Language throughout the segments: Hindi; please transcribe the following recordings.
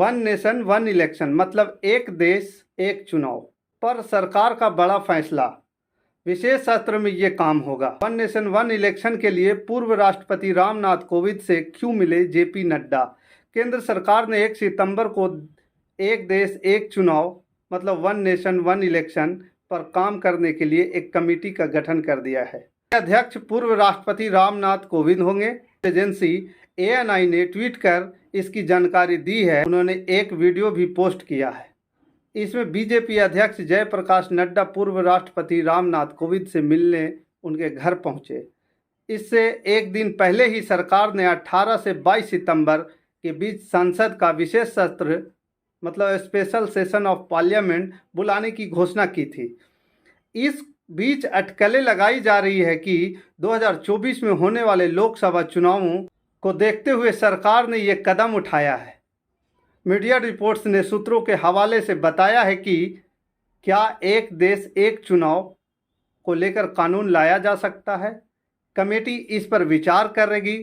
वन नेशन वन इलेक्शन मतलब एक देश एक चुनाव पर सरकार का बड़ा फैसला। विशेष सत्र में ये काम होगा। वन नेशन वन इलेक्शन के लिए पूर्व राष्ट्रपति रामनाथ कोविंद से क्यों मिले जेपी नड्डा। केंद्र सरकार ने 1 सितंबर को एक देश एक चुनाव मतलब वन नेशन वन इलेक्शन पर काम करने के लिए एक कमेटी का गठन कर दिया है। अध्यक्ष पूर्व राष्ट्रपति रामनाथ कोविंद होंगे। एजेंसी ANI ने ट्वीट कर इसकी जानकारी दी है। उन्होंने एक वीडियो भी पोस्ट किया है। इसमें बीजेपी अध्यक्ष जयप्रकाश नड्डा पूर्व राष्ट्रपति रामनाथ कोविंद से मिलने उनके घर पहुंचे। इससे एक दिन पहले ही सरकार ने 18 से 22 सितंबर के बीच संसद का विशेष सत्र मतलब स्पेशल सेशन ऑफ पार्लियामेंट बुलाने की घोषणा की थी। इस बीच अटकलें लगाई जा रही है कि 2024 में होने वाले लोकसभा चुनावों को देखते हुए सरकार ने ये कदम उठाया है। मीडिया रिपोर्ट्स ने सूत्रों के हवाले से बताया है कि क्या एक देश एक चुनाव को लेकर कानून लाया जा सकता है। कमेटी इस पर विचार करेगी।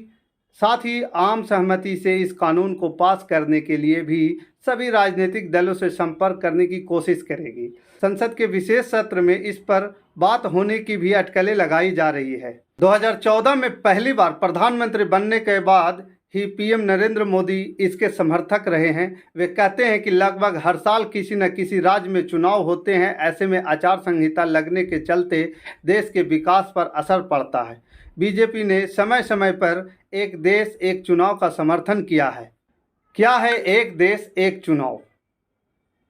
साथ ही आम सहमति से इस कानून को पास करने के लिए भी सभी राजनीतिक दलों से संपर्क करने की कोशिश करेगी। संसद के विशेष सत्र में इस पर बात होने की भी अटकलें लगाई जा रही है। 2014 में पहली बार प्रधानमंत्री बनने के बाद ही PM नरेंद्र मोदी इसके समर्थक रहे हैं। वे कहते हैं कि लगभग हर साल किसी न किसी राज्य में चुनाव होते हैं। ऐसे में आचार संहिता लगने के चलते देश के विकास पर असर पड़ता है। बीजेपी ने समय समय पर एक देश एक चुनाव का समर्थन किया है। क्या है एक देश एक चुनाव?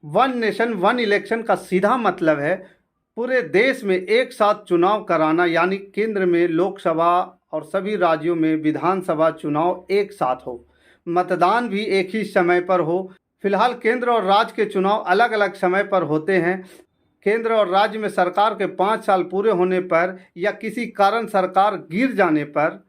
वन नेशन वन इलेक्शन का सीधा मतलब है पूरे देश में एक साथ चुनाव कराना, यानी केंद्र में लोकसभा और सभी राज्यों में विधानसभा चुनाव एक साथ हो, मतदान भी एक ही समय पर हो। फिलहाल केंद्र और राज्य के चुनाव अलग अलग समय पर होते हैं। केंद्र और राज्य में सरकार के 5 साल पूरे होने पर या किसी कारण सरकार गिर जाने पर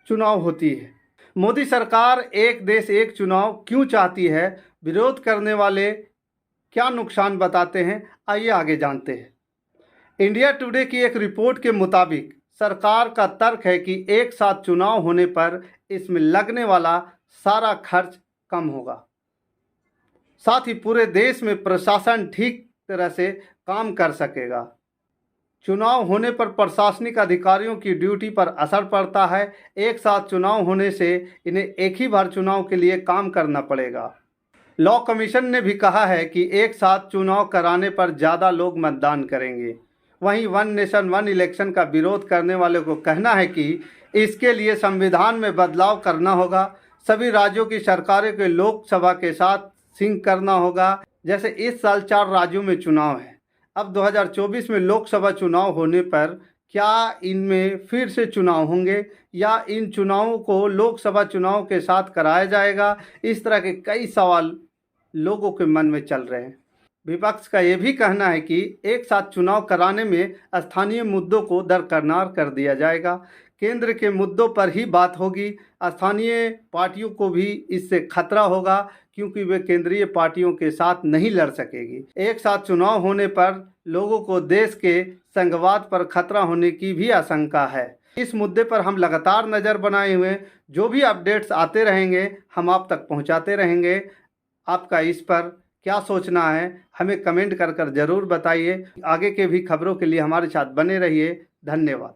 चुनाव होती है। मोदी सरकार एक देश एक चुनाव क्यों चाहती है? विरोध करने वाले क्या नुकसान बताते हैं, आइए आगे जानते हैं। इंडिया टुडे की एक रिपोर्ट के मुताबिक सरकार का तर्क है कि एक साथ चुनाव होने पर इसमें लगने वाला सारा खर्च कम होगा। साथ ही पूरे देश में प्रशासन ठीक तरह से काम कर सकेगा। चुनाव होने पर प्रशासनिक अधिकारियों की ड्यूटी पर असर पड़ता है। एक साथ चुनाव होने से इन्हें एक ही बार चुनाव के लिए काम करना पड़ेगा। लॉ कमीशन ने भी कहा है कि एक साथ चुनाव कराने पर ज़्यादा लोग मतदान करेंगे। वहीं वन नेशन वन इलेक्शन का विरोध करने वालों को कहना है कि इसके लिए संविधान में बदलाव करना होगा। सभी राज्यों की सरकारों के लोकसभा के साथ सिंक करना होगा। जैसे इस साल 4 राज्यों में चुनाव है। अब 2024 में लोकसभा चुनाव होने पर क्या इनमें फिर से चुनाव होंगे या इन चुनावों को लोकसभा चुनाव के साथ कराया जाएगा? इस तरह के कई सवाल लोगों के मन में चल रहे हैं। विपक्ष का ये भी कहना है कि एक साथ चुनाव कराने में स्थानीय मुद्दों को दरकिनार कर दिया जाएगा। केंद्र के मुद्दों पर ही बात होगी। स्थानीय पार्टियों को भी इससे खतरा होगा क्योंकि वे केंद्रीय पार्टियों के साथ नहीं लड़ सकेगी। एक साथ चुनाव होने पर लोगों को देश के संघवाद पर खतरा होने की भी आशंका है। इस मुद्दे पर हम लगातार नज़र बनाए हुए जो भी अपडेट्स आते रहेंगे हम आप तक पहुंचाते रहेंगे। आपका इस पर क्या सोचना है हमें कमेंट कर ज़रूर बताइए। आगे के भी खबरों के लिए हमारे साथ बने रहिए। धन्यवाद।